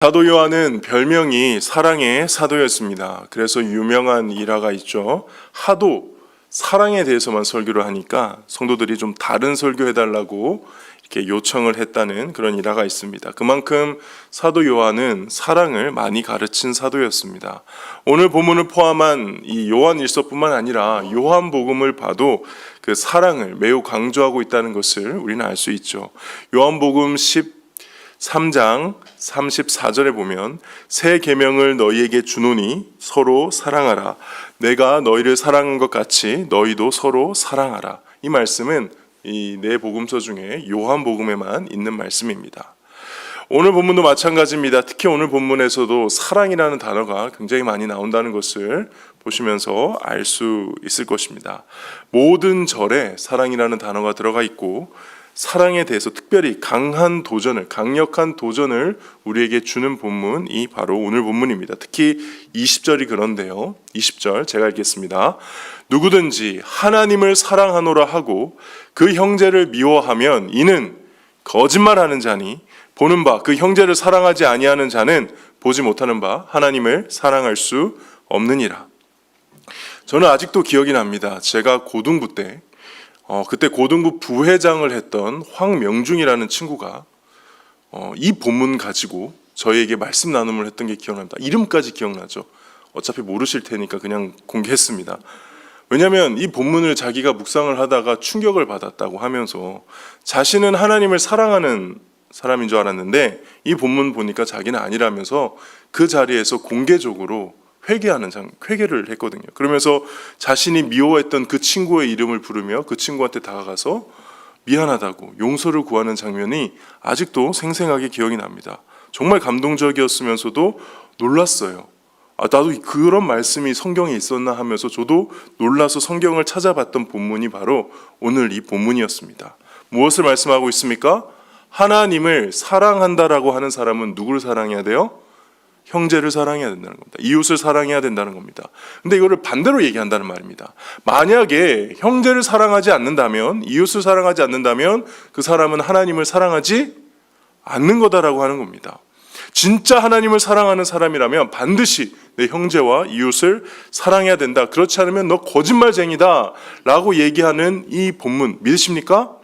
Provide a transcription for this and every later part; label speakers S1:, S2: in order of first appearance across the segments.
S1: 사도 요한은 별명이 사랑의 사도였습니다. 그래서 유명한 일화가 있죠. 하도 사랑에 대해서만 설교를 하니까 성도들이 좀 다른 설교해달라고 이렇게 요청을 했다는 그런 일화가 있습니다. 그만큼 사도 요한은 사랑을 많이 가르친 사도였습니다. 오늘 본문을 포함한 이 요한일서뿐만 아니라 요한복음을 봐도 그 사랑을 매우 강조하고 있다는 것을 우리는 알 수 있죠. 요한복음 13장 34절에 보면 새 계명을 너희에게 주노니 서로 사랑하라. 내가 너희를 사랑한 것 같이 너희도 서로 사랑하라. 이 말씀은 이 네 복음서 중에 요한복음에만 있는 말씀입니다. 오늘 본문도 마찬가지입니다. 특히 오늘 본문에서도 사랑이라는 단어가 굉장히 많이 나온다는 것을 보시면서 알 수 있을 것입니다. 모든 절에 사랑이라는 단어가 들어가 있고 사랑에 대해서 특별히 강력한 도전을 우리에게 주는 본문이 바로 오늘 본문입니다. 특히 20절이 그런데요. 20절 제가 읽겠습니다. 누구든지 하나님을 사랑하노라 하고 그 형제를 미워하면 이는 거짓말하는 자니 보는 바 그 형제를 사랑하지 아니하는 자는 보지 못하는 바 하나님을 사랑할 수 없느니라. 저는 아직도 기억이 납니다. 제가 고등부 때 그때 고등부 부회장을 했던 황명중이라는 친구가 이 본문 가지고 저희에게 말씀 나눔을 했던 게 기억납니다. 이름까지 기억나죠. 어차피 모르실 테니까 그냥 공개했습니다. 왜냐하면 이 본문을 자기가 묵상을 하다가 충격을 받았다고 하면서 자신은 하나님을 사랑하는 사람인 줄 알았는데 이 본문 보니까 자기는 아니라면서 그 자리에서 공개적으로 회개를 했거든요. 그러면서 자신이 미워했던 그 친구의 이름을 부르며 그 친구한테 다가가서 미안하다고 용서를 구하는 장면이 아직도 생생하게 기억이 납니다. 정말 감동적이었으면서도 놀랐어요. 나도 그런 말씀이 성경에 있었나 하면서 저도 놀라서 성경을 찾아봤던 본문이 바로 오늘 이 본문이었습니다. 무엇을 말씀하고 있습니까? 하나님을 사랑한다라고 하는 사람은 누구를 사랑해야 돼요? 형제를 사랑해야 된다는 겁니다. 이웃을 사랑해야 된다는 겁니다. 근데 이거를 반대로 얘기한다는 말입니다. 만약에 형제를 사랑하지 않는다면, 이웃을 사랑하지 않는다면 그 사람은 하나님을 사랑하지 않는 거다라고 하는 겁니다. 진짜 하나님을 사랑하는 사람이라면 반드시 내 형제와 이웃을 사랑해야 된다. 그렇지 않으면 너 거짓말쟁이다 라고 얘기하는 이 본문 믿으십니까?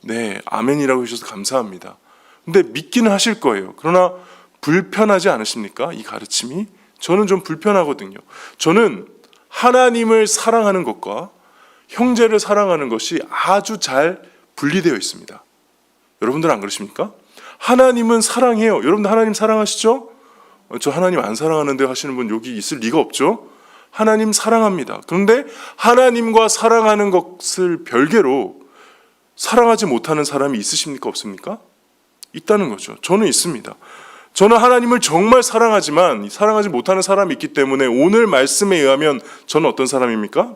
S1: 네, 아멘이라고 해주셔서 감사합니다. 근데 믿기는 하실 거예요. 그러나 불편하지 않으십니까? 이 가르침이? 저는 좀 불편하거든요. 저는 하나님을 사랑하는 것과 형제를 사랑하는 것이 아주 잘 분리되어 있습니다. 여러분들 안 그러십니까? 하나님은 사랑해요. 여러분들 하나님 사랑하시죠? 저 하나님 안 사랑하는데 하시는 분 여기 있을 리가 없죠? 하나님 사랑합니다. 그런데 하나님과 사랑하는 것을 별개로 사랑하지 못하는 사람이 있으십니까? 없습니까? 있다는 거죠. 저는 있습니다. 저는 하나님을 정말 사랑하지만 사랑하지 못하는 사람이 있기 때문에 오늘 말씀에 의하면 저는 어떤 사람입니까?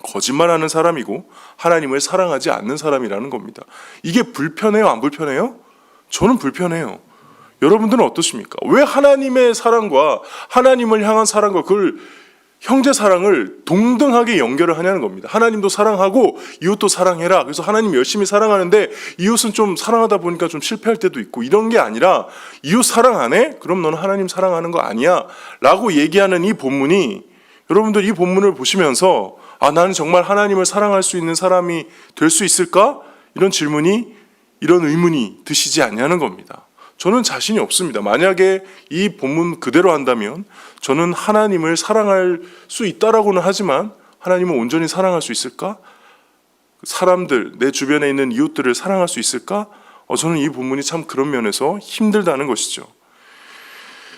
S1: 거짓말하는 사람이고 하나님을 사랑하지 않는 사람이라는 겁니다. 이게 불편해요? 안 불편해요? 저는 불편해요. 여러분들은 어떠십니까? 왜 하나님의 사랑과 하나님을 향한 사랑과 그걸 형제 사랑을 동등하게 연결을 하냐는 겁니다. 하나님도 사랑하고 이웃도 사랑해라. 그래서 하나님 열심히 사랑하는데 이웃은 좀 사랑하다 보니까 좀 실패할 때도 있고 이런 게 아니라 이웃 사랑 안 해? 그럼 너는 하나님 사랑하는 거 아니야? 라고 얘기하는 이 본문이 여러분들 이 본문을 보시면서 나는 정말 하나님을 사랑할 수 있는 사람이 될 수 있을까? 이런 의문이 드시지 않냐는 겁니다. 저는 자신이 없습니다. 만약에 이 본문 그대로 한다면 저는 하나님을 사랑할 수 있다라고는 하지만 하나님을 온전히 사랑할 수 있을까? 사람들, 내 주변에 있는 이웃들을 사랑할 수 있을까? 저는 이 본문이 참 그런 면에서 힘들다는 것이죠.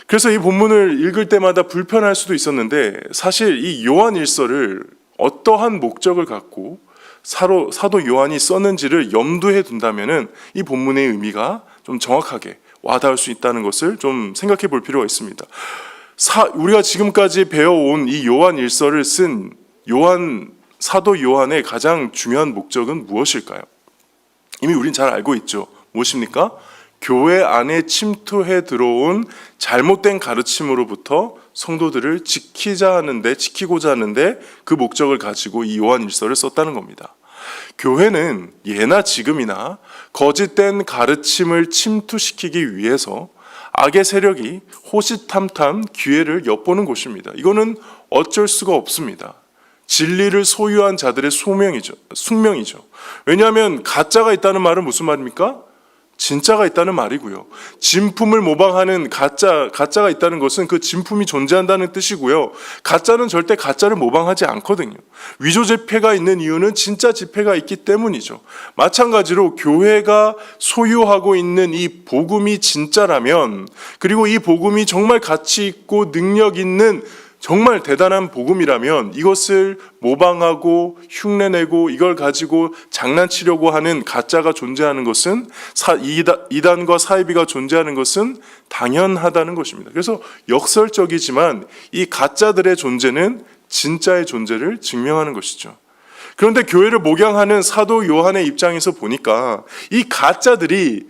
S1: 그래서 이 본문을 읽을 때마다 불편할 수도 있었는데 사실 이 요한일서를 어떠한 목적을 갖고 사도 요한이 썼는지를 염두에 둔다면은 이 본문의 의미가 좀 정확하게 와닿을 수 있다는 것을 좀 생각해 볼 필요가 있습니다. 우리가 지금까지 배워온 이 요한일서를 쓴 사도 요한의 가장 중요한 목적은 무엇일까요? 이미 우린 잘 알고 있죠. 무엇입니까? 교회 안에 침투해 들어온 잘못된 가르침으로부터 성도들을 지키고자 하는데 그 목적을 가지고 이 요한일서를 썼다는 겁니다. 교회는 예나 지금이나 거짓된 가르침을 침투시키기 위해서 악의 세력이 호시탐탐 기회를 엿보는 곳입니다. 이거는 어쩔 수가 없습니다. 진리를 소유한 자들의 숙명이죠. 왜냐하면 가짜가 있다는 말은 무슨 말입니까? 진짜가 있다는 말이고요. 진품을 모방하는 가짜가 있다는 것은 그 진품이 존재한다는 뜻이고요. 가짜는 절대 가짜를 모방하지 않거든요. 위조 지폐가 있는 이유는 진짜 지폐가 있기 때문이죠. 마찬가지로 교회가 소유하고 있는 이 복음이 진짜라면, 그리고 이 복음이 정말 가치 있고 능력 있는 정말 대단한 복음이라면 이것을 모방하고 흉내내고 이걸 가지고 장난치려고 하는 가짜가 존재하는 것은, 이단과 사이비가 존재하는 것은 당연하다는 것입니다. 그래서 역설적이지만 이 가짜들의 존재는 진짜의 존재를 증명하는 것이죠. 그런데 교회를 목양하는 사도 요한의 입장에서 보니까 이 가짜들이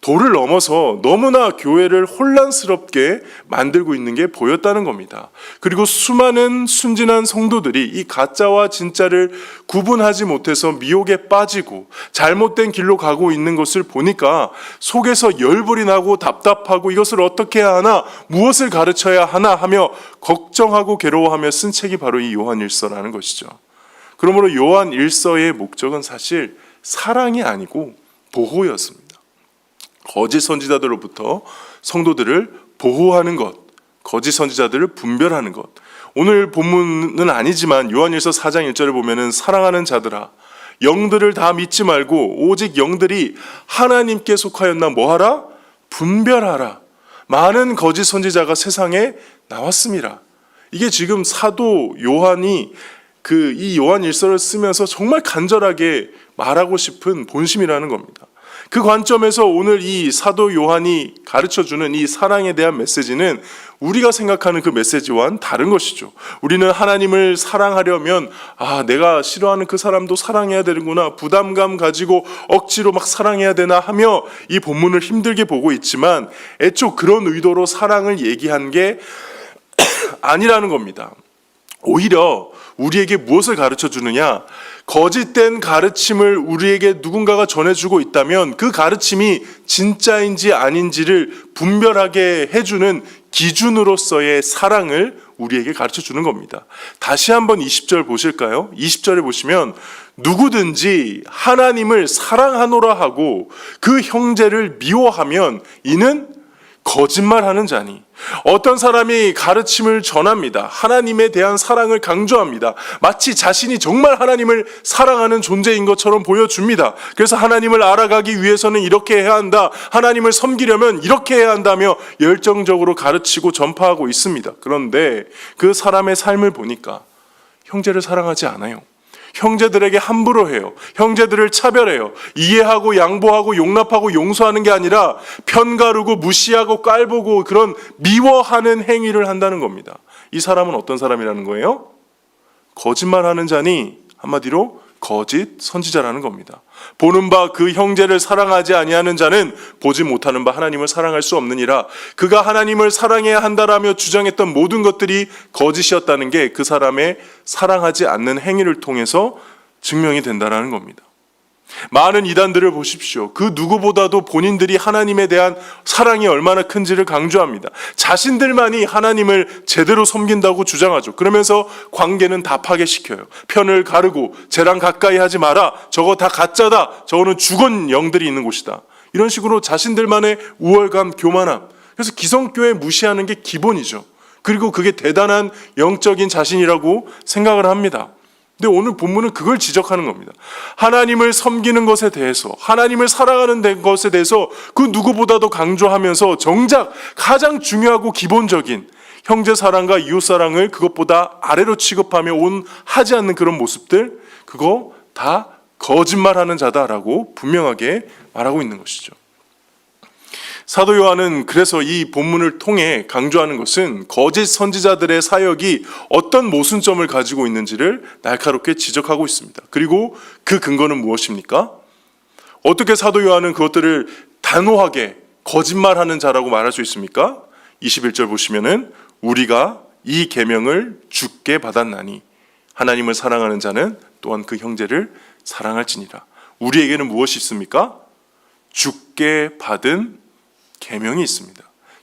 S1: 도를 넘어서 너무나 교회를 혼란스럽게 만들고 있는 게 보였다는 겁니다. 그리고 수많은 순진한 성도들이 이 가짜와 진짜를 구분하지 못해서 미혹에 빠지고 잘못된 길로 가고 있는 것을 보니까 속에서 열불이 나고 답답하고 이것을 어떻게 해야 하나, 무엇을 가르쳐야 하나 하며 걱정하고 괴로워하며 쓴 책이 바로 이 요한일서라는 것이죠. 그러므로 요한일서의 목적은 사실 사랑이 아니고 보호였습니다. 거짓 선지자들로부터 성도들을 보호하는 것, 거짓 선지자들을 분별하는 것. 오늘 본문은 아니지만 요한일서 4장 1절에 보면은 사랑하는 자들아, 영들을 다 믿지 말고 오직 영들이 하나님께 속하였나 뭐하라? 분별하라. 많은 거짓 선지자가 세상에 나왔습니다. 이게 지금 사도 요한이 이 요한일서를 쓰면서 정말 간절하게 말하고 싶은 본심이라는 겁니다. 그 관점에서 오늘 이 사도 요한이 가르쳐주는 이 사랑에 대한 메시지는 우리가 생각하는 그 메시지와는 다른 것이죠. 우리는 하나님을 사랑하려면 내가 싫어하는 그 사람도 사랑해야 되는구나, 부담감 가지고 억지로 막 사랑해야 되나 하며 이 본문을 힘들게 보고 있지만 애초 그런 의도로 사랑을 얘기한 게 아니라는 겁니다. 오히려 우리에게 무엇을 가르쳐 주느냐? 거짓된 가르침을 우리에게 누군가가 전해주고 있다면 그 가르침이 진짜인지 아닌지를 분별하게 해주는 기준으로서의 사랑을 우리에게 가르쳐 주는 겁니다. 다시 한번 20절 보실까요? 20절에 보시면 누구든지 하나님을 사랑하노라 하고 그 형제를 미워하면 이는 거짓말하는 자니. 어떤 사람이 가르침을 전합니다. 하나님에 대한 사랑을 강조합니다. 마치 자신이 정말 하나님을 사랑하는 존재인 것처럼 보여줍니다. 그래서 하나님을 알아가기 위해서는 이렇게 해야 한다, 하나님을 섬기려면 이렇게 해야 한다며 열정적으로 가르치고 전파하고 있습니다. 그런데 그 사람의 삶을 보니까 형제를 사랑하지 않아요. 형제들에게 함부로 해요. 형제들을 차별해요. 이해하고 양보하고 용납하고 용서하는 게 아니라 편가르고 무시하고 깔보고 그런 미워하는 행위를 한다는 겁니다. 이 사람은 어떤 사람이라는 거예요? 거짓말하는 자니 한마디로 거짓 선지자라는 겁니다. 보는 바 그 형제를 사랑하지 아니하는 자는 보지 못하는 바 하나님을 사랑할 수 없느니라. 그가 하나님을 사랑해야 한다라며 주장했던 모든 것들이 거짓이었다는 게 그 사람의 사랑하지 않는 행위를 통해서 증명이 된다는 겁니다. 많은 이단들을 보십시오. 그 누구보다도 본인들이 하나님에 대한 사랑이 얼마나 큰지를 강조합니다. 자신들만이 하나님을 제대로 섬긴다고 주장하죠. 그러면서 관계는 다 파괴시켜요. 편을 가르고 쟤랑 가까이 하지 마라, 저거 다 가짜다, 저거는 죽은 영들이 있는 곳이다, 이런 식으로 자신들만의 우월감, 교만함. 그래서 기성교회 무시하는 게 기본이죠. 그리고 그게 대단한 영적인 자신이라고 생각을 합니다. 근데 오늘 본문은 그걸 지적하는 겁니다. 하나님을 섬기는 것에 대해서, 하나님을 사랑하는 것에 대해서 그 누구보다도 강조하면서 정작 가장 중요하고 기본적인 형제 사랑과 이웃 사랑을 그것보다 아래로 취급하며 하지 않는 그런 모습들, 그거 다 거짓말하는 자다라고 분명하게 말하고 있는 것이죠. 사도 요한은 그래서 이 본문을 통해 강조하는 것은 거짓 선지자들의 사역이 어떤 모순점을 가지고 있는지를 날카롭게 지적하고 있습니다. 그리고 그 근거는 무엇입니까? 어떻게 사도 요한은 그것들을 단호하게 거짓말하는 자라고 말할 수 있습니까? 21절 보시면은 우리가 이 계명을 주께 받았나니 하나님을 사랑하는 자는 또한 그 형제를 사랑할지니라. 우리에게는 무엇이 있습니까? 주께 받은 계명이 있습니다.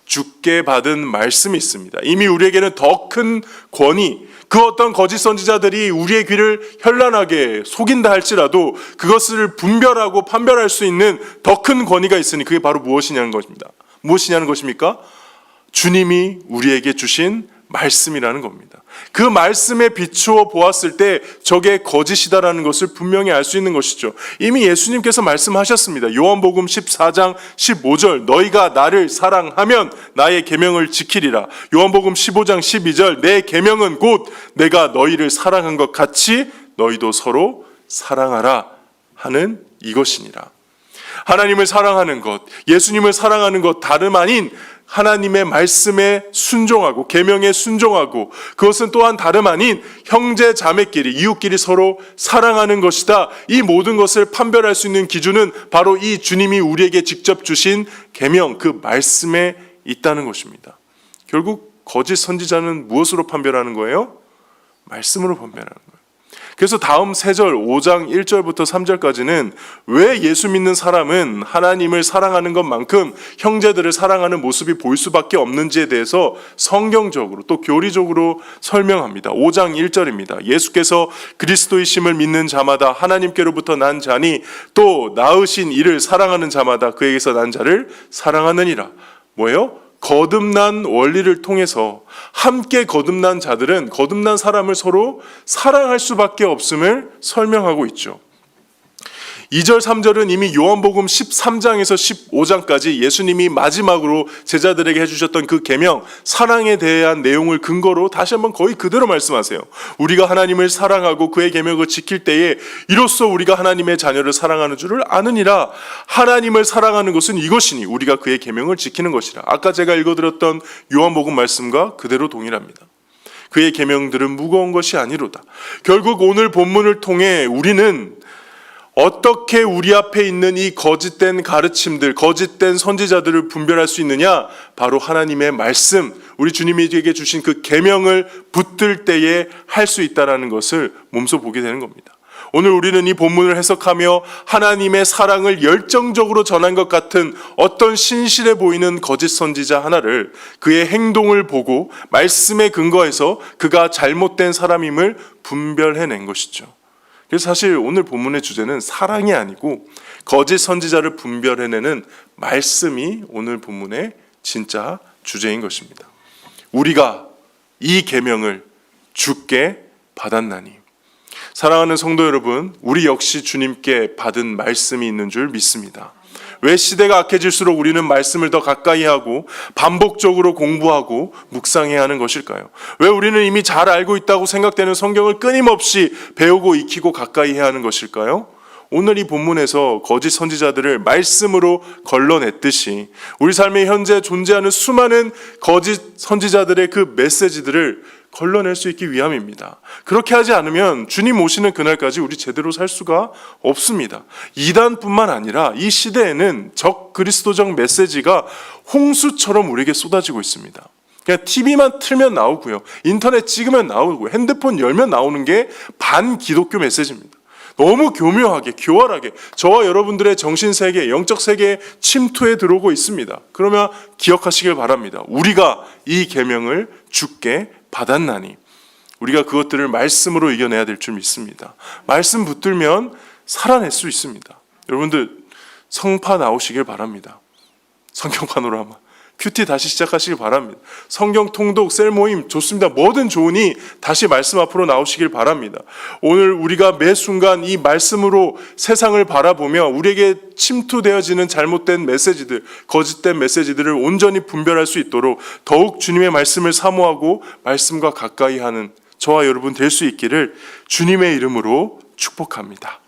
S1: 주께 받은 말씀이 있습니다. 이미 우리에게는 더 큰 권위, 그 어떤 거짓 선지자들이 우리의 귀를 현란하게 속인다 할지라도 그것을 분별하고 판별할 수 있는 더 큰 권위가 있으니 그게 바로 무엇이냐는 것입니다. 무엇이냐는 것입니까? 주님이 우리에게 주신 말씀이라는 겁니다. 그 말씀에 비추어 보았을 때 저게 거짓이다라는 것을 분명히 알 수 있는 것이죠. 이미 예수님께서 말씀하셨습니다. 요한복음 14장 15절 너희가 나를 사랑하면 나의 계명을 지키리라. 요한복음 15장 12절 내 계명은 곧 내가 너희를 사랑한 것 같이 너희도 서로 사랑하라 하는 이것이니라. 하나님을 사랑하는 것, 예수님을 사랑하는 것 다름 아닌 하나님의 말씀에 순종하고 계명에 순종하고 그것은 또한 다름 아닌 형제 자매끼리 이웃끼리 서로 사랑하는 것이다. 이 모든 것을 판별할 수 있는 기준은 바로 이 주님이 우리에게 직접 주신 계명 그 말씀에 있다는 것입니다. 결국 거짓 선지자는 무엇으로 판별하는 거예요? 말씀으로 판별하는 거예요. 그래서 다음 3절 5장 1절부터 3절까지는 왜 예수 믿는 사람은 하나님을 사랑하는 것만큼 형제들을 사랑하는 모습이 보일 수밖에 없는지에 대해서 성경적으로 또 교리적으로 설명합니다. 5장 1절입니다. 예수께서 그리스도이심을 믿는 자마다 하나님께로부터 난 자니 또 낳으신 이를 사랑하는 자마다 그에게서 난 자를 사랑하느니라. 뭐예요? 거듭난 원리를 통해서 함께 거듭난 자들은 거듭난 사람을 서로 사랑할 수밖에 없음을 설명하고 있죠. 2절 3절은 이미 요한복음 13장에서 15장까지 예수님이 마지막으로 제자들에게 해주셨던 그 계명 사랑에 대한 내용을 근거로 다시 한번 거의 그대로 말씀하세요. 우리가 하나님을 사랑하고 그의 계명을 지킬 때에 이로써 우리가 하나님의 자녀를 사랑하는 줄을 아느니라. 하나님을 사랑하는 것은 이것이니 우리가 그의 계명을 지키는 것이라. 아까 제가 읽어드렸던 요한복음 말씀과 그대로 동일합니다. 그의 계명들은 무거운 것이 아니로다. 결국 오늘 본문을 통해 우리는 어떻게 우리 앞에 있는 이 거짓된 가르침들, 거짓된 선지자들을 분별할 수 있느냐? 바로 하나님의 말씀, 우리 주님에게 주신 그 계명을 붙들 때에 할 수 있다는 것을 몸소 보게 되는 겁니다. 오늘 우리는 이 본문을 해석하며 하나님의 사랑을 열정적으로 전한 것 같은 어떤 신실해 보이는 거짓 선지자 하나를 그의 행동을 보고 말씀에 근거해서 그가 잘못된 사람임을 분별해낸 것이죠. 그래서 사실 오늘 본문의 주제는 사랑이 아니고 거짓 선지자를 분별해내는 말씀이 오늘 본문의 진짜 주제인 것입니다. 우리가 이 계명을 주께 받았나니. 사랑하는 성도 여러분, 우리 역시 주님께 받은 말씀이 있는 줄 믿습니다. 왜 시대가 악해질수록 우리는 말씀을 더 가까이 하고 반복적으로 공부하고 묵상해야 하는 것일까요? 왜 우리는 이미 잘 알고 있다고 생각되는 성경을 끊임없이 배우고 익히고 가까이 해야 하는 것일까요? 오늘 이 본문에서 거짓 선지자들을 말씀으로 걸러냈듯이 우리 삶에 현재 존재하는 수많은 거짓 선지자들의 그 메시지들을 걸러낼 수 있기 위함입니다. 그렇게 하지 않으면 주님 오시는 그날까지 우리 제대로 살 수가 없습니다. 이단뿐만 아니라 이 시대에는 적 그리스도적 메시지가 홍수처럼 우리에게 쏟아지고 있습니다. 그냥 TV만 틀면 나오고요. 인터넷 찍으면 나오고 핸드폰 열면 나오는 게 반기독교 메시지입니다. 너무 교묘하게 교활하게 저와 여러분들의 정신세계, 영적 세계에 침투해 들어오고 있습니다. 그러면 기억하시길 바랍니다. 우리가 이 계명을 주께 받았나니 우리가 그것들을 말씀으로 이겨내야 될 줄 믿습니다. 말씀 붙들면 살아낼 수 있습니다. 여러분들 성파 나오시길 바랍니다. 성경 파노라마 큐티 다시 시작하시길 바랍니다. 성경 통독, 셀 모임 좋습니다. 뭐든 좋으니 다시 말씀 앞으로 나오시길 바랍니다. 오늘 우리가 매 순간 이 말씀으로 세상을 바라보며 우리에게 침투되어지는 잘못된 메시지들, 거짓된 메시지들을 온전히 분별할 수 있도록 더욱 주님의 말씀을 사모하고 말씀과 가까이 하는 저와 여러분 될 수 있기를 주님의 이름으로 축복합니다.